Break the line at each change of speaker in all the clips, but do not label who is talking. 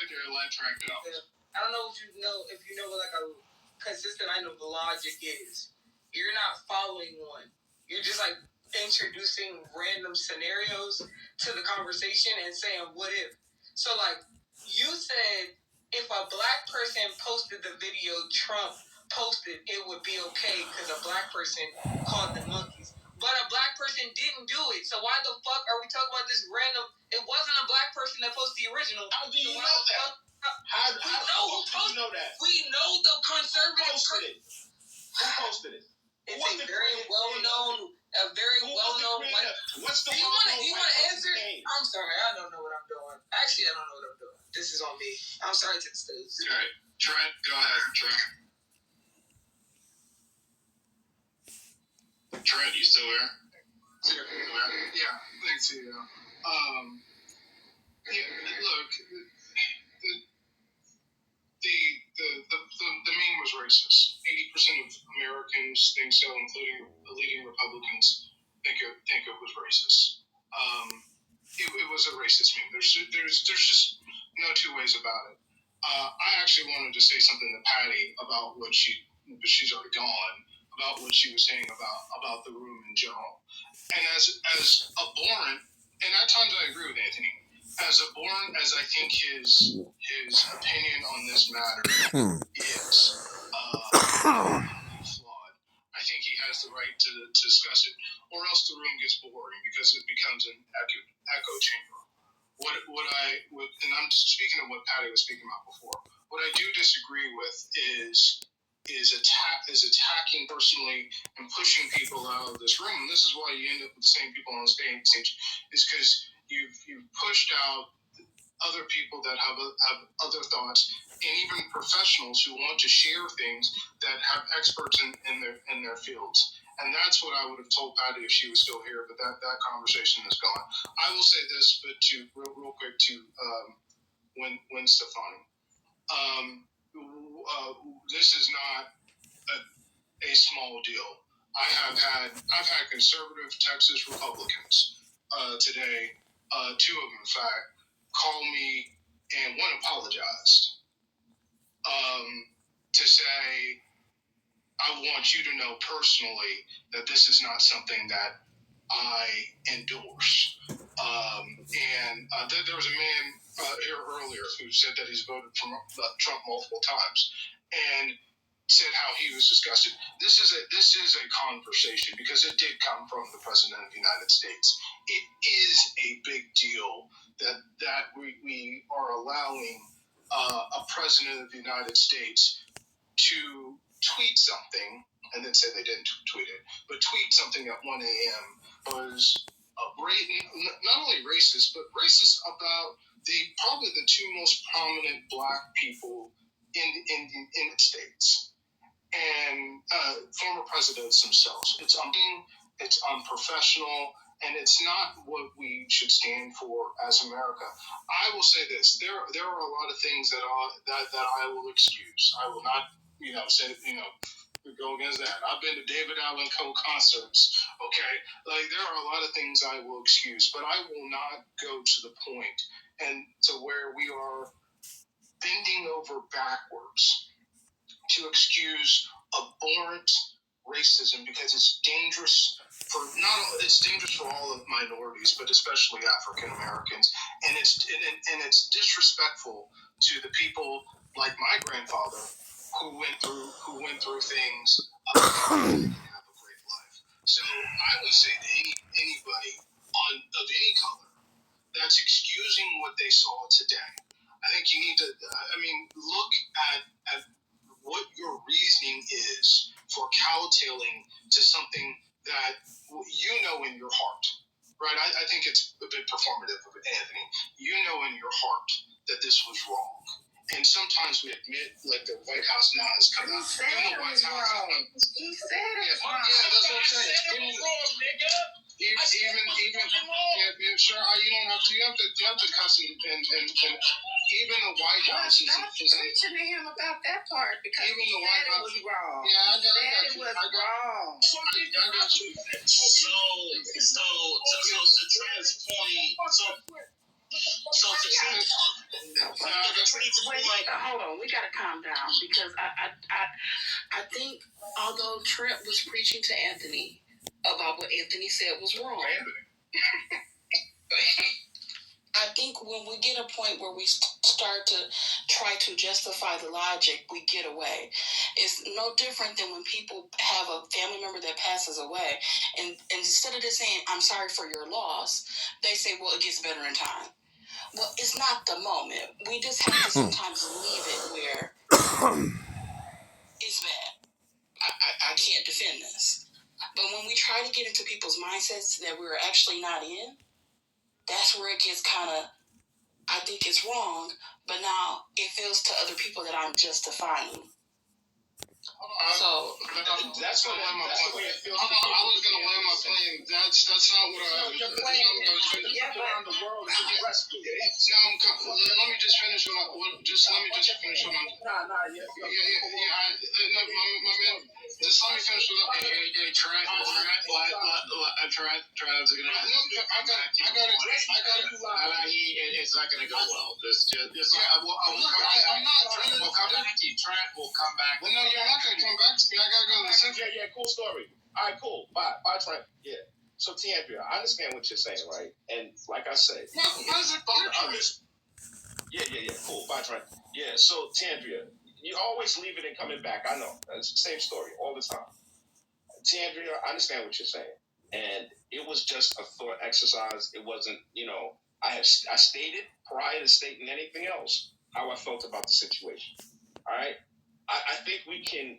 like a electronic belt.
I don't know if you know what like a consistent line of logic is. You're not following one. You're just like introducing random scenarios to the conversation and saying what if. So like you said, if a black person posted the video Trump posted, it would be okay because a black person called them monkeys. But a black person didn't do it. So why the fuck are we talking about this random? It wasn't a black person that posted the original.
How do you know that? How do you know that?
We know the conservative
posted it. Who posted it?
It's a very well-known white.
What's the
Do you want to answer? I'm sorry, I don't know what I'm doing. Actually, I don't know what I'm doing. This is on me. I'm sorry to the stage.
All right, Trent, go ahead, Trent. Trent, you still there?
Yeah, thanks to you. Look, the meme was racist. 80% of Americans think so, including the leading Republicans think it was racist. It was a racist meme. There's just no two ways about it. I actually wanted to say something to Patty about but she's already gone, about what she was saying about the room in general. And as abhorrent, and at times I agree with Anthony, as abhorrent as I think his opinion on this matter is flawed, I think he has the right to discuss it, or else the room gets boring because it becomes an echo chamber. And I'm speaking of what Patty was speaking about before. What I do disagree with is attacking personally and pushing people out of this room. And this is why you end up with the same people on the stage, is because you've pushed out other people that have other thoughts, and even professionals who want to share things that have experts in their fields. And that's what I would have told Patty if she was still here, but that conversation is gone. I will say this, but real quick to Gwen Stefani. This is not a small deal. I've had conservative Texas Republicans today, two of them in fact, call me, and one apologized to say, I want you to know personally that this is not something that I endorse. There was a man here earlier who said that he's voted for Trump multiple times and said how he was disgusted. This is a conversation because it did come from the President of the United States. It is a big deal that we are allowing a President of the United States to tweet something and then say they didn't tweet it, but tweet something at 1 a.m. was not only racist, but racist about probably the two most prominent black people in the States and former presidents themselves. It's unprofessional, and it's not what we should stand for as America. I will say this: there are a lot of things that I will excuse. I will not, say go against that. I've been to David Allen Coe concerts. Okay, like there are a lot of things I will excuse, but I will not go to the point and to where we are bending over backwards to excuse abhorrent racism because it's dangerous for all of minorities, but especially African Americans, and it's disrespectful to the people like my grandfather who went through things and have a great life. So I would say to anybody of any color that's excusing what they saw today, I think you need to look at what your reasoning is for cowtailing to something that in your heart, right? I think it's a bit performative of Anthony. In your heart that this was wrong. And sometimes we admit, like the White House now has come out.
He said it was wrong. He said it was wrong.
Yeah, that's what I'm saying.
Even
You don't have to. You have to cuss and even the White House is.
Stop preaching to him about that part because
even
he
the White
said
House
it was wrong.
Yeah, I got
it was wrong.
I got you.
So to Trent's point, so to Trent's
Hold on, we gotta calm down because I think although Trent was preaching to Anthony about what Anthony said was wrong, I think when we get a point where we start to try to justify the logic, we get away. It's no different than when people have a family member that passes away, and instead of just saying, "I'm sorry for your loss," they say, "Well, it gets better in time." Well, it's not the moment. We just have to sometimes leave it where it's bad. I can't defend this. But when we try to get into people's mindsets that we're actually not in, that's where it gets kind of, I think it's wrong, but now it feels to other people that I'm justifying. So
that's the way it feels. I was going to land my plane. That's not what I.
Your plan
around the world to rescue it. Let me just finish what I'm. My man. Just let me finish what I'm.
Trent, I got it. It's not going to go well. I'm not. Trent will come back.
Well, no, you're not going to come back to me. I got to go to the center.
Yeah, cool story. All right, cool. Bye, Trent. Yeah. So, Tiandria, I understand what you're saying, right? And like I said, yeah, cool. Bye, Trent. Yeah. So, Tiandria, you always leave it and coming back. I know. It's the same story all the time. Tiandria, I understand what you're saying, and it was just a thought exercise. It wasn't, I stated prior to stating anything else how I felt about the situation. All right. I think we can,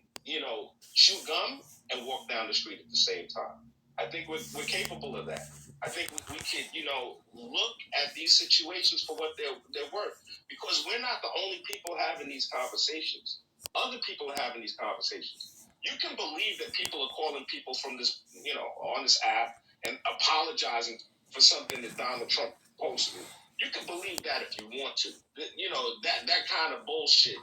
chew gum and walk down the street at the same time. I think we're capable of that. I think we can, look at these situations for what they're worth, because we're not the only people having these conversations. Other people are having these conversations. You can believe that people are calling people from this, on this app and apologizing for something that Donald Trump posted. You can believe that if you want to. That kind of bullshit.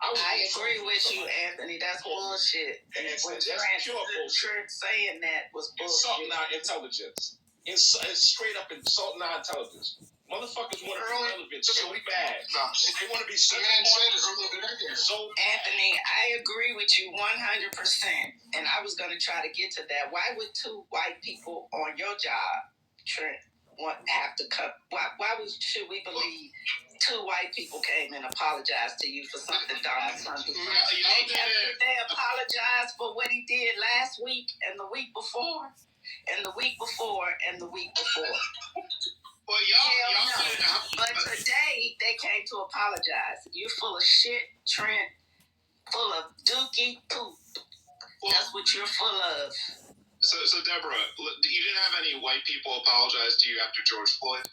I
agree with you, Anthony. That's bullshit.
That's pure bullshit.
Trent saying that was bullshit.
Insulting our intelligence. It's straight up insulting our intelligence. Motherfuckers want to be relevant so bad. They want to be so
Anthony, I agree with you 100%. And I was going to try to get to that. Why would two white people on your job, Trent, have to cut? Why should we believe two white people came and apologized to you for something Donald Trump did? They apologized for what he did last week and the week before and the week before and the week before.
Well, y'all
But today they came to apologize. You're full of shit, Trent. Full of dookie poop. That's what you're full of.
So Deborah, you didn't have any white people apologize to you after George Floyd?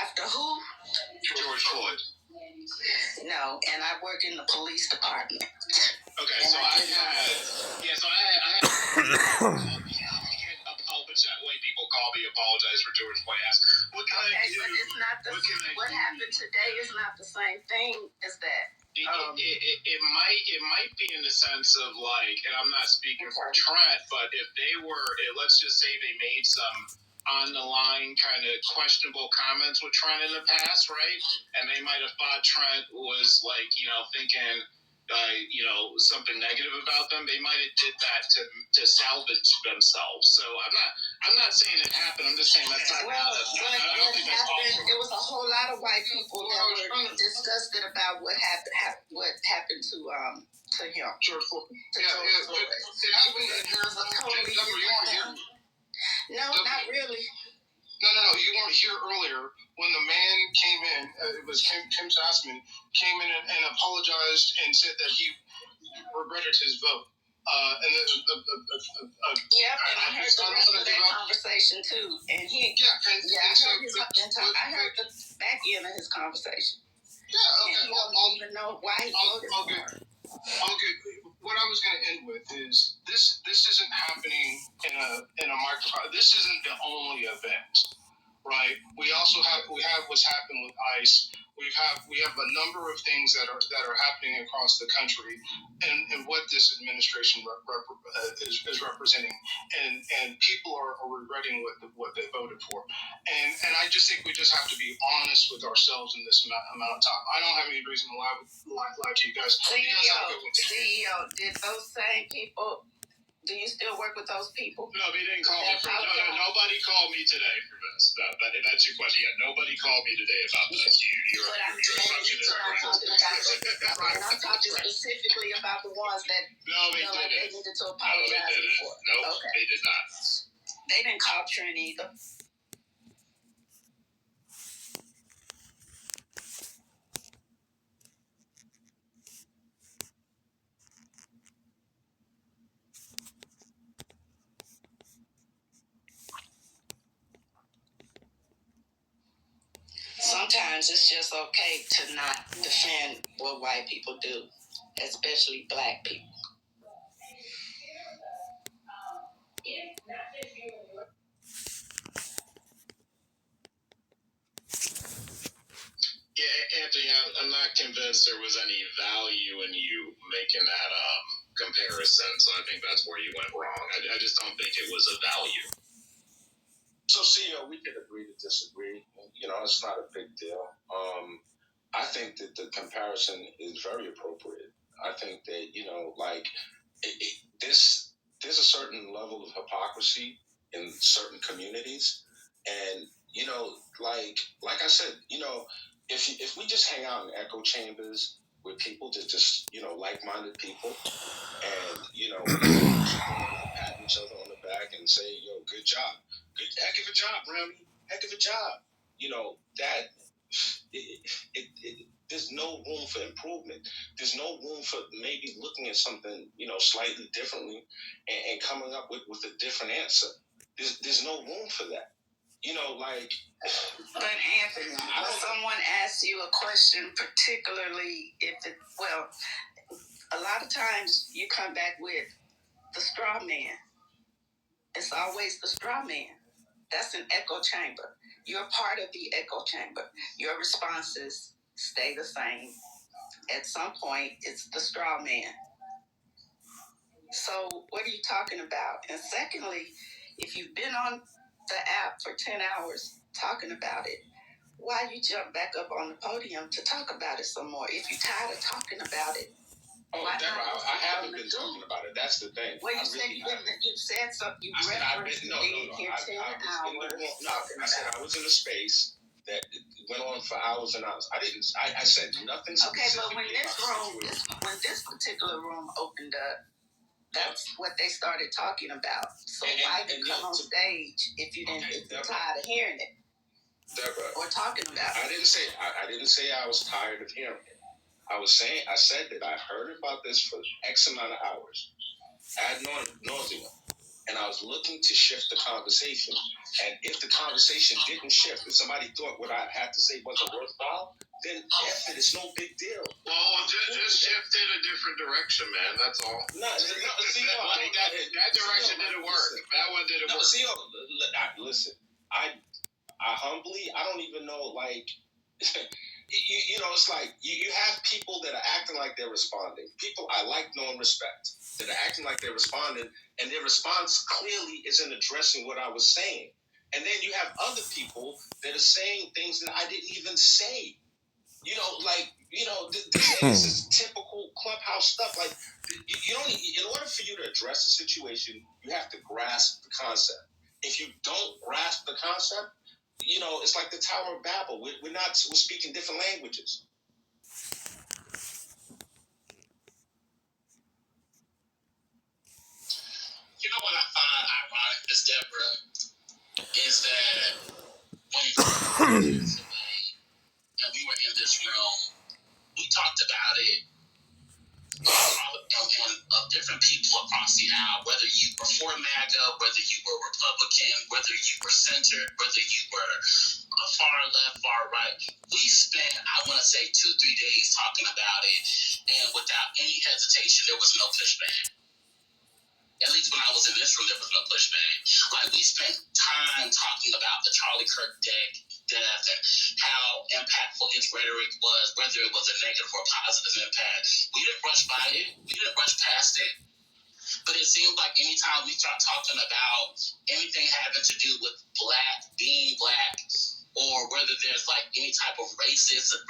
After who?
George Floyd.
No, and I work in the police department.
Okay, so I had white people call me, apologize for George Floyd. What can I do?
But it's not what happened today is not the same thing as that.
It might be in the sense of like, and I'm not speaking for Trent, but if they were, let's just say they made some on the line kind of questionable comments with Trent in the past, right? And they might have thought Trent was like, thinking, something negative about them. They might have did that to salvage themselves. So I'm not saying it happened. I'm just saying that's not.
Well, it was a whole lot of white people that were disgusted about what happened to him.
George Floyd. It happened in here.
No, not really.
No. You weren't here earlier when the man came in. It was Tim Sassman came in and apologized and said that he regretted his vote. And then
and I heard the rest of that conversation too. And I heard the back end of his conversation.
Yeah, okay.
And he don't even know why he voted for it.
Okay. What I was going to end with is this isn't happening in a microcosm. This isn't the only event, right? We have what's happened with ICE. We've we have a number of things that are happening across the country, and what this administration is representing, and people are regretting what they voted for, and I just think we just have to be honest with ourselves in this amount of time. I don't have any reason to lie to you guys.
CEO, did those same people? Do you still work with those people?
No, they didn't call me for nobody called me today for this. That's your question. Yeah, nobody called me today about this. You're assumption is correct.
I'm talking specifically about the ones that
they didn't.
they needed to apologize for.
No, okay. They did not.
They didn't call Trent either. Sometimes it's just okay to not defend what white people do, especially black people.
Yeah, Anthony, I'm not convinced there was any value in you making that comparison, so I think that's where you went wrong. I just don't think it was a value. So, CEO, we can agree to disagree. It's not a big deal. I think that the comparison is very appropriate. I think that, there's a certain level of hypocrisy in certain communities. And, like I said, if we just hang out in echo chambers with people that just, like-minded people, and, pat each other on the back and say, yo, good job. Heck of a job, Remy. Heck of a job. That there's no room for improvement. There's no room for maybe looking at something, slightly differently and coming up with a different answer. There's no room for that.
But Anthony, when someone asks you a question, particularly a lot of times you come back with the straw man. It's always the straw man. That's an echo chamber. You're part of the echo chamber. Your responses stay the same. At some point, it's the straw man. So what are you talking about? And secondly, if you've been on the app for 10 hours talking about it, why you jump back up on the podium to talk about it some more? If you're tired of talking about it,
Deborah, I haven't been talking about it. That's the thing.
Well, you said something. You referenced being here 10 hours.
I was in a space that went on for hours and hours. I said nothing.
Okay, but when this particular room opened up, that's what they started talking about. So why you come on stage if you're tired of hearing it?
Deborah,
or talking about it?
I didn't say I was tired of hearing it. I said that I heard about this for X amount of hours, ad nauseum, and I was looking to shift the conversation. And if the conversation didn't shift, if somebody thought what I had to say wasn't worthwhile, then it's no big deal. Well, just shift in a different direction, man. That's all. No, see, that direction didn't work. That one didn't work. See, listen, I humbly, I don't even know, it's like you have people that are acting like they're responding. People I like, know, and respect that are acting like they're responding, and their response clearly isn't addressing what I was saying. And then you have other people that are saying things that I didn't even say. This is typical clubhouse stuff. Like, you don't. In order for you to address the situation, you have to grasp the concept. If you don't grasp the concept, it's like the Tower of Babel. We're speaking different languages. You know what I find ironic, Miss Deborah, is that when and we were in this room, we talked about it, of different people across the aisle, whether you were for MAGA, whether you were Republican, whether you were centered, whether you were far left, far right. We spent, I want to say, 2-3 days talking about it, and without any hesitation, there was no pushback. At least when I was in this room, there was no pushback. We spent time talking about the Charlie Kirk deck
death and how impactful his rhetoric was, whether it was a negative or positive impact. We didn't rush by it. We didn't rush past it. But it seems like anytime we start talking about anything having to do with being black, or whether there's like any type of racism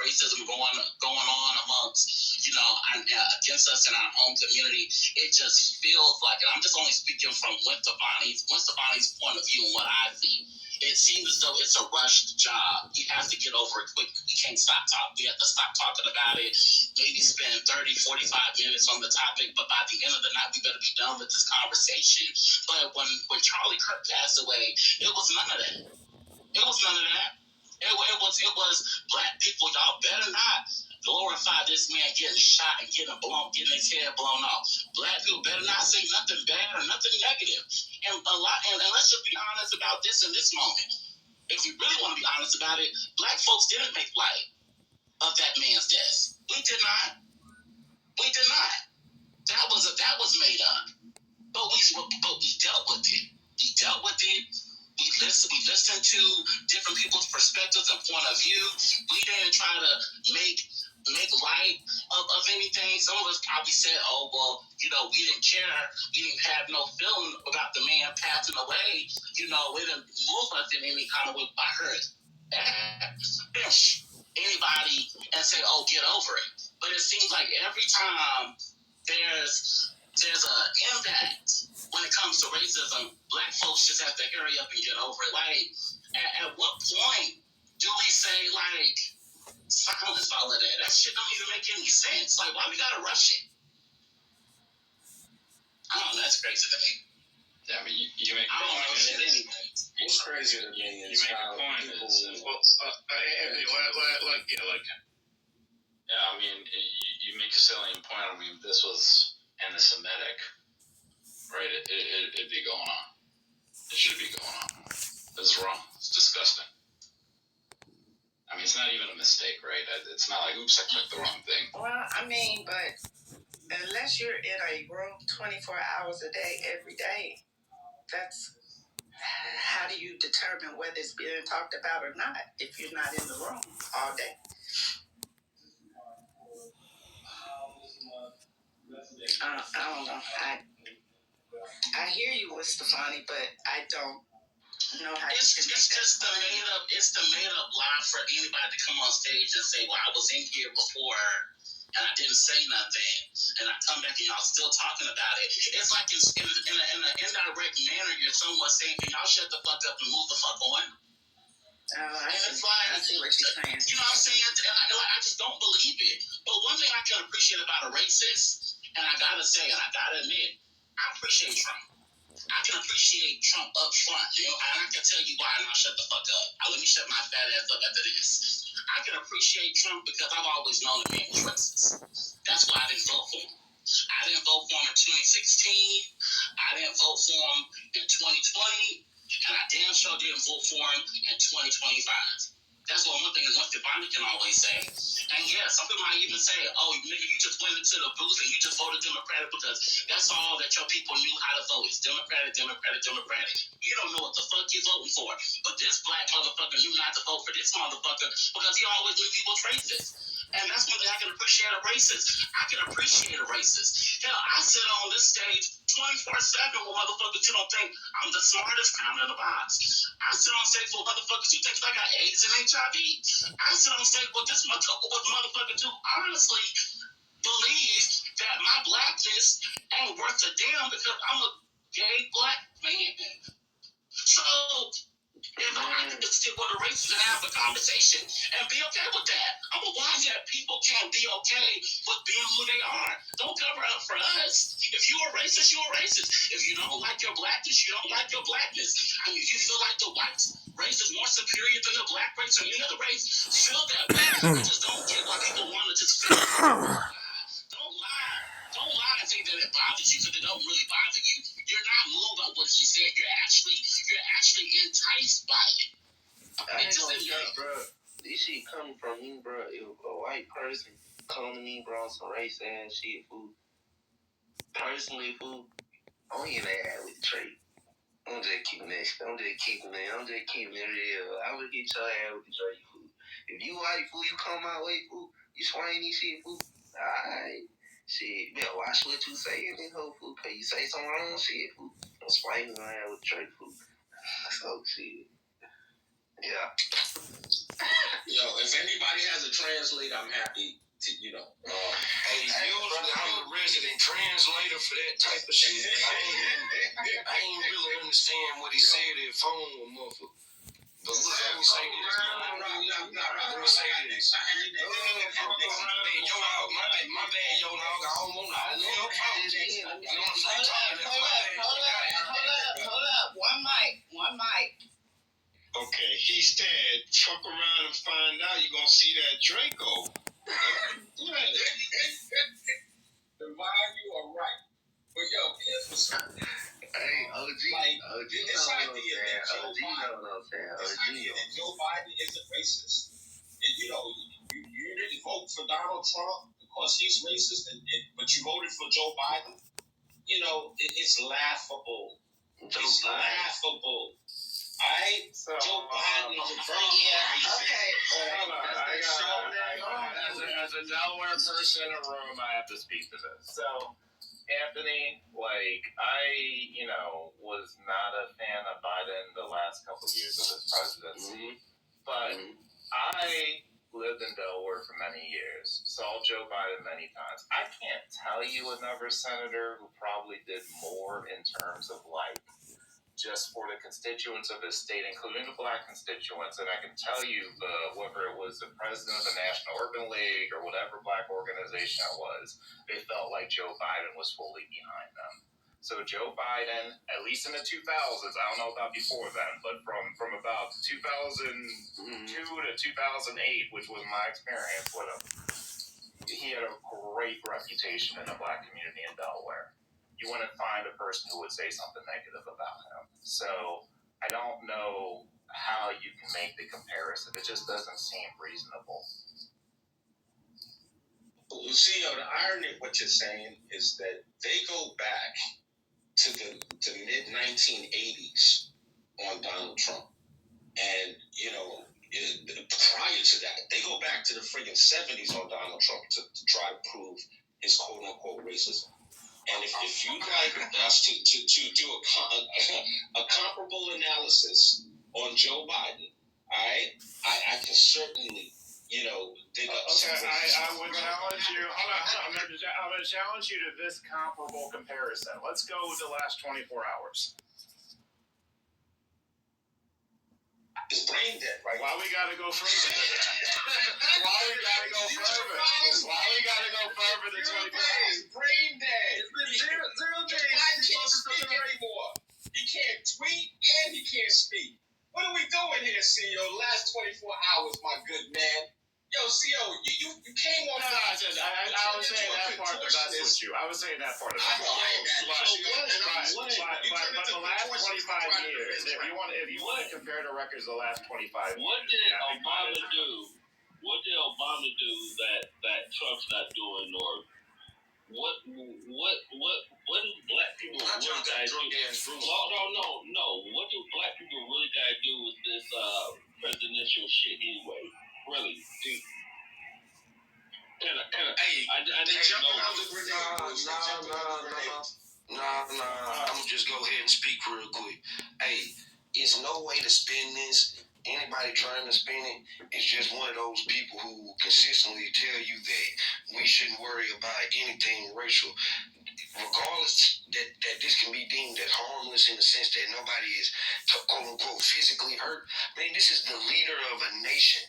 going on amongst, against us in our home community, it just feels like, and I'm just only speaking from Stefani's point of view and what I see. It seems as though it's a rushed job. We have to get over it quick. We can't stop talking. We have to stop talking about it. Maybe spend 30, 45 minutes on the topic, but by the end of the night, we better be done with this conversation. But when Charlie Kirk passed away, it was none of that. It was none of that. It was black people, y'all better not glorify this man getting shot and getting his head blown off. Black people better not say nothing bad or nothing negative. And let's just be honest about this in this moment. If we really want to be honest about it, black folks didn't make light of that man's death. We did not. We did not. That was made up. But we dealt with it. We dealt with it. We listened to different people's perspectives and point of view. We didn't try to make light of anything. Some of us probably said, "Oh well, we didn't care. We didn't have no feeling about the man passing away. It didn't move us in any kind of way." I heard anybody and say, "Oh, get over it." But it seems like every time there's an impact when it comes to racism, black folks just have to hurry up and get over it. Like, at what point do we say, like, silence all of that? That shit don't even make any sense. Like, why we gotta rush it? I don't know, that's crazy to me.
Yeah, I mean, you make a point. What's crazy to me is how people... Yeah, I mean, you make a salient point. I mean, this was anti-Semitic, right? It'd be going on. It should be going on. This is wrong. It's disgusting. I mean, it's not even a mistake, right? It's not like, oops, I clicked the wrong thing.
Well, I mean, but unless you're in a room 24 hours a day, every day, that's how do you determine whether it's being talked about or not if you're not in the room all day? I don't know. I hear you, Stefani, but I don't know how. It's just the made up lie for anybody to come on stage and say, "Well, I was in here before and I didn't say nothing, and I come back and y'all still talking about it." It's like in an indirect manner, you're somewhat saying, "Can y'all shut the fuck up and move the fuck on?" It's like, I see what you're saying. You know what I'm saying? And I just don't believe it. But one thing I can appreciate about a racist, and I gotta say, and I gotta admit, I appreciate Trump. I can appreciate Trump up front, and I can tell you why, and I'll shut the fuck up. Let me shut my fat ass up after this. I can appreciate Trump because I've always known the man was racist. That's why I didn't vote for him. I didn't vote for him in 2016. I didn't vote for him in 2020. And I damn sure didn't vote for him in 2025. That's one thing is one Stefani can always say. And yeah, some people might even say, "Oh, nigga, you just went into the booth and you just voted Democratic because that's all that your people knew how to vote. It's Democratic, Democratic, Democratic." You don't know what the fuck you're voting for. But this black motherfucker knew not to vote for this motherfucker because he always knew people was racist. And that's one thing I can appreciate a racist. I can appreciate a racist. Hell, I sit on this stage 24/7 with motherfuckers who don't think I'm the smartest kind in the box. I sit on stage with motherfuckers who think I got AIDS and HIV. I sit on stage with this motherfuckers who honestly believe that my blackness ain't worth a damn because I'm a gay black man. So if I have to just sit with a racist and have a conversation and be okay with that, I'm a why that people can't be okay with being who they are. Don't cover up for us. If you're a racist, you're a racist. If you don't like your blackness, you don't like your blackness. I mean, if you feel like the white race is more superior than the black race or any other race, feel that way. I just don't get why people want to just feel that. Don't lie. Don't lie and think that it bothers you because it don't really bother you. You're not moved by what she said. You're actually enticed by it.
I ain't gonna stop, bro. This shit coming from me, bro. If a white person come to me, bro, on some race ass shit, fool. Personally, fool, I'm in that with the trade. I'm just keeping it real. I would get your ass with the Drake food. If you white food, you come my way food. You swing these shit food. Alright. Shit, you better watch what you say in this whole food. Cause you say some wrong shit food. Don't swing my ass with Drake food. So shit. Yeah.
Yo, if anybody has a translator, I'm happy to,
usually I'm the resident translator for that type of shit. I ain't really understand what he said at phone with motherfucker. But look, let me say this. Let me say this. Hey, yo, dog, my bad, yo, dog. I don't want to.
Hold up. One mic.
Okay, he said, fuck around and find out you're going to see that Draco.
The vibe, you are right. But yo, here's what's up.
Hey, OG.
This idea that Joe Biden isn't racist, and you didn't vote for Donald Trump because he's racist, but you voted for Joe Biden. It's laughable. It's laughable. Alright? So, Joe Biden is a racist.
Okay.
As a Delaware person in a room, I have to speak to this. So, Anthony, I was not a fan of Biden the last couple of years of his presidency, but I lived in Delaware for many years, saw Joe Biden many times. I can't tell you another senator who probably did more in terms of just for the constituents of his state, including the black constituents, and I can tell you whether it was the president of the National Urban League or whatever black organization it was, they felt like Joe Biden was fully behind them. So Joe Biden, at least in the 2000s, I don't know about before then, but from about 2002 to 2008, which was my experience with him, he had a great reputation in the black community in Delaware. You wouldn't find a person who would say something negative about him. So I don't know how you can make the comparison. It just doesn't seem reasonable.
Lucio, the irony of what you're saying is that they go back to the mid-1980s on Donald Trump. And, prior to that, they go back to the friggin' 70s on Donald Trump to try to prove his quote-unquote racism. And if you'd like us to do a comparable analysis on Joe Biden, all right, I can certainly, dig up some things.
I would challenge you. Hold on. I'm going to challenge you to this comparable comparison. Let's go with the last 24 hours.
His brain dead, right?
Why we gotta go further? Why we gotta go further than 24 hours?
Brain dead.
It's been zero days.
He can't speak anymore. He can't tweet and he can't speak. What are we doing here, CEO? The last 24 hours, my good man. Yo, CEO, you came on.
No, I was saying that part, but that's what you. I was saying that part of that. But the last 25 years, if you want to compare the records of the last 25 years.
What did Obama do? What did Obama do that Trump's not doing, or what do black people really gotta do? No. What do black people really gotta do with this presidential shit anyway? Really?
I'm just go ahead and speak real quick. Hey, it's no way to spin this. Anybody trying to spin it is just one of those people who consistently tell you that we shouldn't worry about anything racial. Regardless that this can be deemed as harmless in the sense that nobody is quote unquote physically hurt. Man, this is the leader of a nation.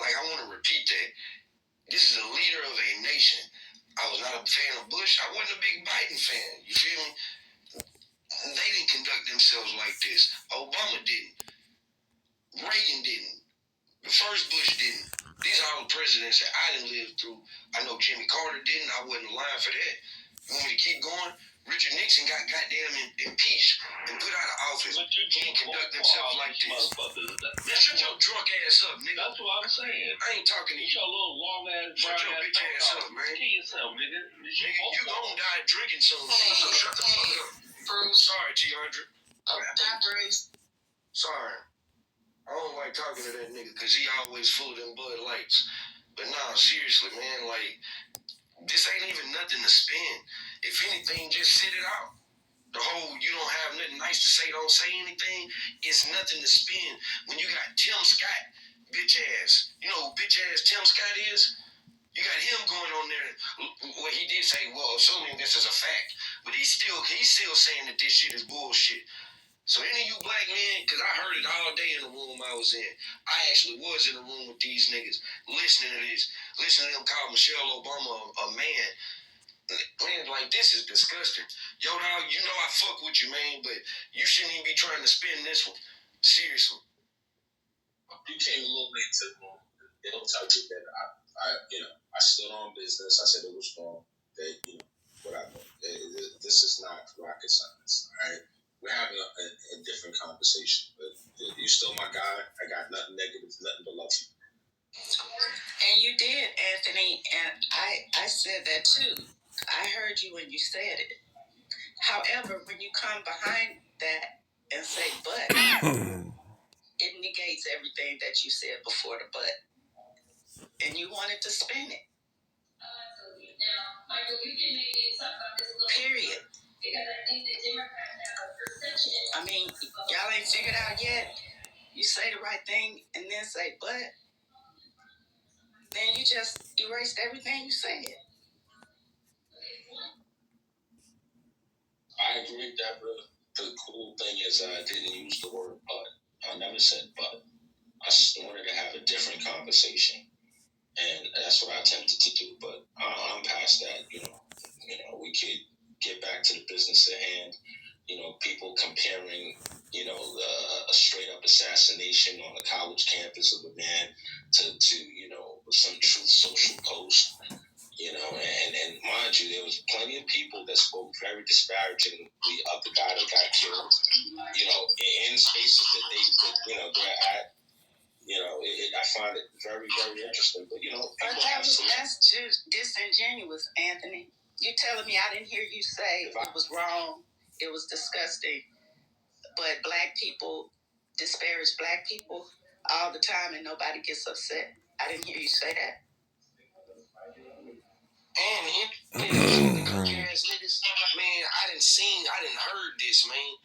I want to repeat that. This is a leader of a nation. I was not a fan of Bush. I wasn't a big Biden fan. You feel me? They didn't conduct themselves like this. Obama didn't. Reagan didn't. The first Bush didn't. These are all the presidents that I didn't live through. I know Jimmy Carter didn't. I wasn't lying for that. You want me to keep going? Richard Nixon got goddamn impeached and put out of office. He didn't conduct themselves like this. Shut your drunk ass up, nigga.
That's what I'm saying.
I ain't talking to you.
Your little long ass.
Shut your bitch ass up, man.
Kill yourself, nigga.
You gonna die drinking soon, so shut the fuck up. Sorry, Tiandra. Sorry. I don't like talking to that nigga because he always full of them Bud Lights. But nah, seriously, man, like, this ain't even nothing to spin. If anything, just sit it out. The whole, you don't have nothing nice to say, don't say anything, it's nothing to spin. When you got Tim Scott, bitch ass, you know who bitch ass Tim Scott is? You got him going on there. Well, he did say, well, assuming this is a fact, but he's still saying that this shit is bullshit. So any of you black men, because I heard it all day in the room I was in. I actually was in the room with these niggas, listening to this, listening to them call Michelle Obama a man. Man, like, this is disgusting. Yo, dog, you know I fuck with you, man, but you shouldn't even be trying to spin this one. Seriously.
You came a little late to the room. It'll tell you that I stood on business. I said it was wrong. That, whatever. This is not rocket science, all right? We're having a different conversation, but you're still my guy. I got nothing negative, nothing but love for you.
And you did, Anthony, and I said that too. I heard you when you said it. However, when you come behind that and say but, it negates everything that you said before the but. And you wanted to spin it. Now, Michael, you can maybe talk about this a little period. Because I think the Democrats have a perception. I mean, y'all ain't figured out yet. You say the right thing and then say but. Then you just erased everything you said.
I agree, Deborah. The cool thing is I didn't use the word but. I never said but. I wanted to have a different conversation. And that's what I attempted to do, but I'm past that. We could get back to the business at hand. People comparing, a straight up assassination on a college campus of a man to some truth social post. And mind you, there was plenty of people that spoke very disparagingly of the guy that got killed. In spaces that they're at. I find it very, very interesting. But that's just disingenuous, Anthony. You telling me I didn't hear you say it was wrong, it was disgusting, but black people disparage black people all the time and nobody gets upset. I didn't hear you say that.
And man, I didn't heard this, man.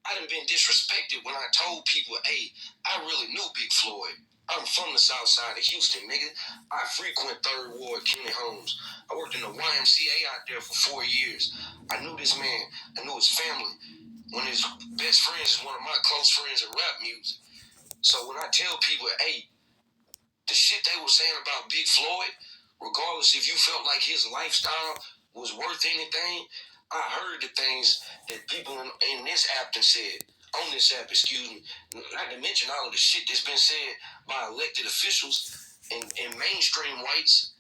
I done been disrespected when I told people, hey, I really knew Big Floyd. I'm from the south side of Houston, nigga. I frequent 3rd Ward, Kennedy Homes. I worked in the YMCA out there for 4 years. I knew this man. I knew his family. One of his best friends is one of my close friends in rap music. So when I tell people, hey, the shit they were saying about Big Floyd, regardless if you felt like his lifestyle was worth anything, I heard the things that people in this app done said, on this app, excuse me, not to mention all of the shit that's been said by elected officials and mainstream whites.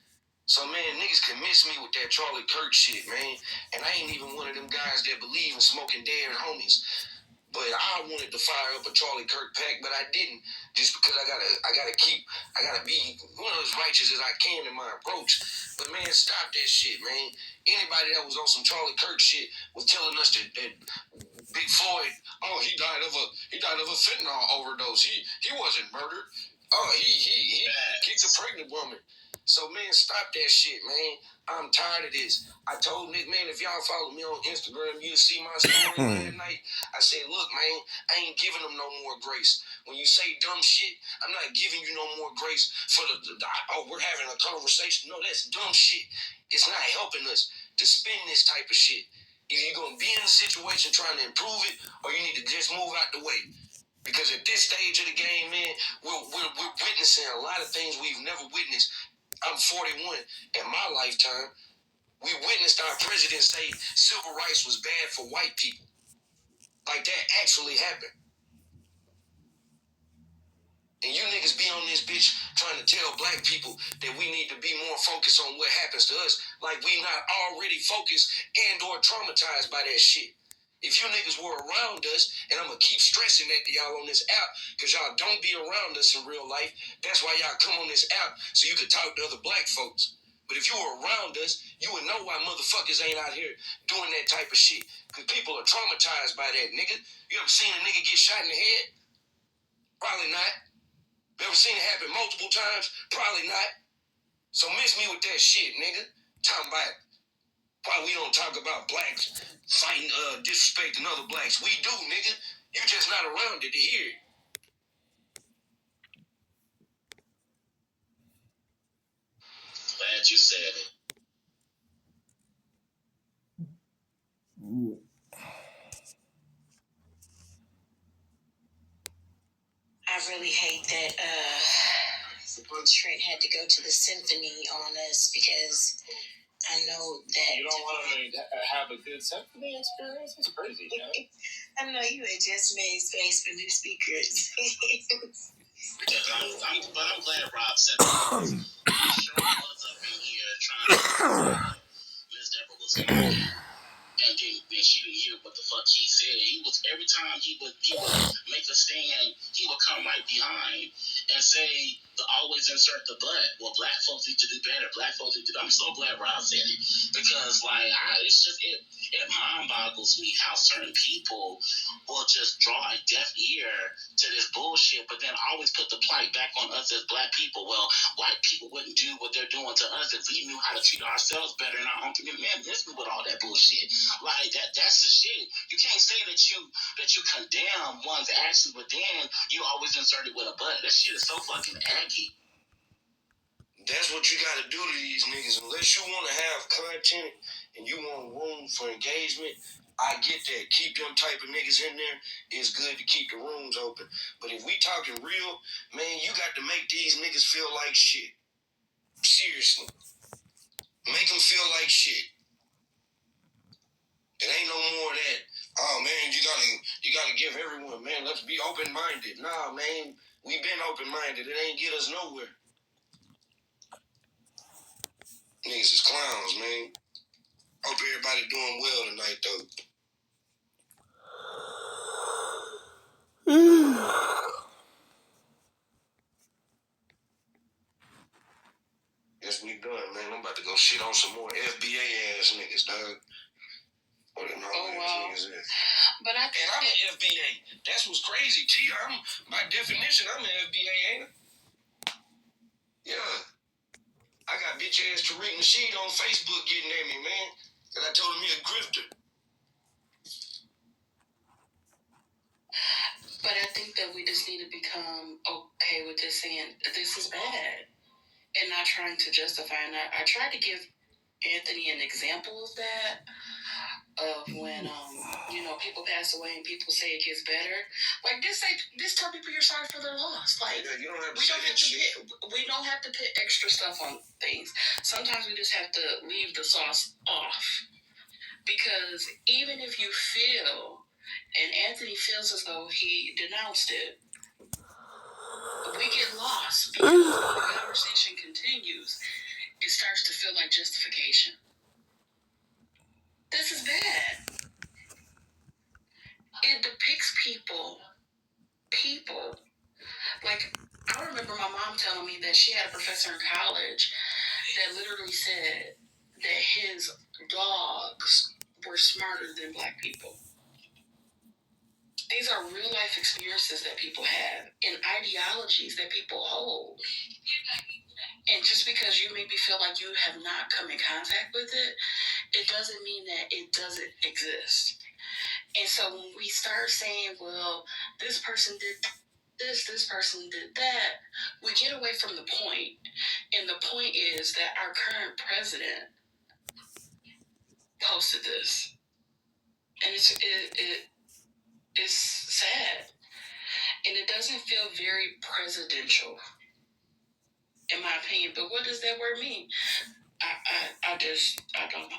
So, man, niggas can miss me with that Charlie Kirk shit, man. And I ain't even one of them guys that believe in smoking dead homies. But I wanted to fire up a Charlie Kirk pack, but I didn't, just because I gotta be as righteous as I can in my approach. But man, stop that shit, man. Anybody that was on some Charlie Kirk shit was telling us that Big Floyd, he died of a fentanyl overdose. He wasn't murdered. He kicked a pregnant woman. So man, stop that shit, man. I'm tired of this. I told Nick, man, if y'all follow me on Instagram, you'll see my story last night. I said, look, man, I ain't giving them no more grace. When you say dumb shit, I'm not giving you no more grace for we're having a conversation. No, that's dumb shit. It's not helping us to spin this type of shit. Either you're going to be in a situation trying to improve it, or you need to just move out the way. Because at this stage of the game, man, we're witnessing a lot of things we've never witnessed. I'm 41. In my lifetime, we witnessed our president say civil rights was bad for white people. Like, that actually happened. And you niggas be on this bitch trying to tell black people that we need to be more focused on what happens to us, like we not already focused and or traumatized by that shit. If you niggas were around us, and I'm going to keep stressing that to y'all on this app, because y'all don't be around us in real life. That's why y'all come on this app, so you can talk to other black folks. But if you were around us, you would know why motherfuckers ain't out here doing that type of shit. Because people are traumatized by that, nigga. You ever seen a nigga get shot in the head? Probably not. You ever seen it happen multiple times? Probably not. So miss me with that shit, nigga. Talking about why we don't talk about blacks fighting, disrespecting other blacks. We do, nigga. You just not around it to hear it.
Glad you said it.
I really hate that Trent had to go to the symphony on us because I know that
you don't want to have a good symphony experience. It's crazy, you know?
I know you had just made space for new speakers.
But I'm glad Rob said that. He sure was up in here trying to Miss Deborah was in there. And then she didn't hear what the fuck he said. He was every time he would make a stand, he would come right behind and say always insert the but. Well, black folks need to do better. Black folks need to do. I'm so glad Rob said it because it's just it mind boggles me how certain people will just draw a deaf ear to this bullshit, but then always put the plight back on us as black people. Well, white people wouldn't do what they're doing to us if we knew how to treat ourselves better in our own community. Man, miss me with all that bullshit. Like that's the shit. You can't say that you condemn one's actions, but then you always insert it with a but. That shit is so fucking aggy.
That's what you gotta do to these niggas. Unless you wanna have content and you want room for engagement, I get that. Keep them type of niggas in there. It's good to keep the rooms open. But if we talking real, man, you got to make these niggas feel like shit. Seriously. Make them feel like shit. It ain't no more of that. Oh man, you gotta give everyone, man, let's be open-minded. Nah, man, we been open-minded. It ain't get us nowhere. Niggas is clowns, man. Hope everybody doing well tonight, though. Guess we done, man. I'm about to go shit on some more FBA ass niggas, dog. What them wow. Niggas is.
But I'm
an FBA. That's what's crazy, G. By definition, I'm an FBA, ain't I? Yeah. I got bitch ass Tariq Nasheed on Facebook getting at me, man. Cause I told him he a grifter.
But I think that we just need to become okay with just saying this is bad and not trying to justify. And I tried to give Anthony an example of that, of when people pass away and people say it gets better. Like just tell people you're sorry for their loss. Like
you don't have to
we don't have to put extra stuff on things. Sometimes we just have to leave the sauce off. Because even if you feel, and Anthony feels as though he denounced it, we get lost because when the conversation continues, it starts to feel like justification. This is bad. It depicts people. Like, I remember my mom telling me that she had a professor in college that literally said that his dogs were smarter than black people. These are real life experiences that people have and ideologies that people hold. And just because you maybe feel like you have not come in contact with it, it doesn't mean that it doesn't exist. And so when we start saying, well, this person did this person did that, we get away from the point. And the point is that our current president posted this. And it's sad. And it doesn't feel very presidential, in my opinion. But what does that word mean? I don't know.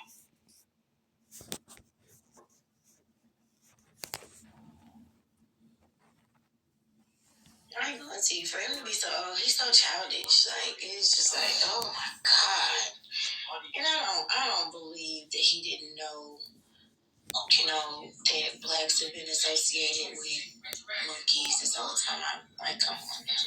I ain't gonna see, for him to be he's so childish. Like, it's just like, oh my God. And I don't believe that he didn't know, that blacks have been associated with monkeys this whole time. I'm like, come on now.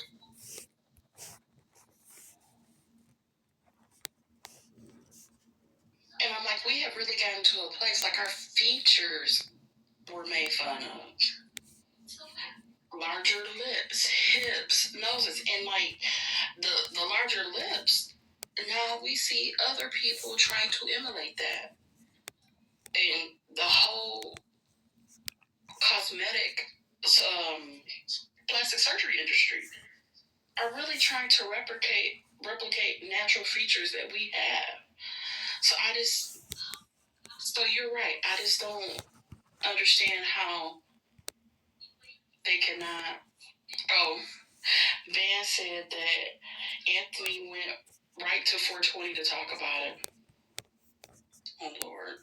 like we have really gotten to a place like our features were made fun of. Larger lips, hips, noses, and like the larger lips. Now we see other people trying to emulate that, and the whole cosmetic, plastic surgery industry are really trying to replicate natural features that we have. So you're right. I just don't understand how they cannot. Oh, Van said that Anthony went right to 420 to talk about it. Oh, Lord.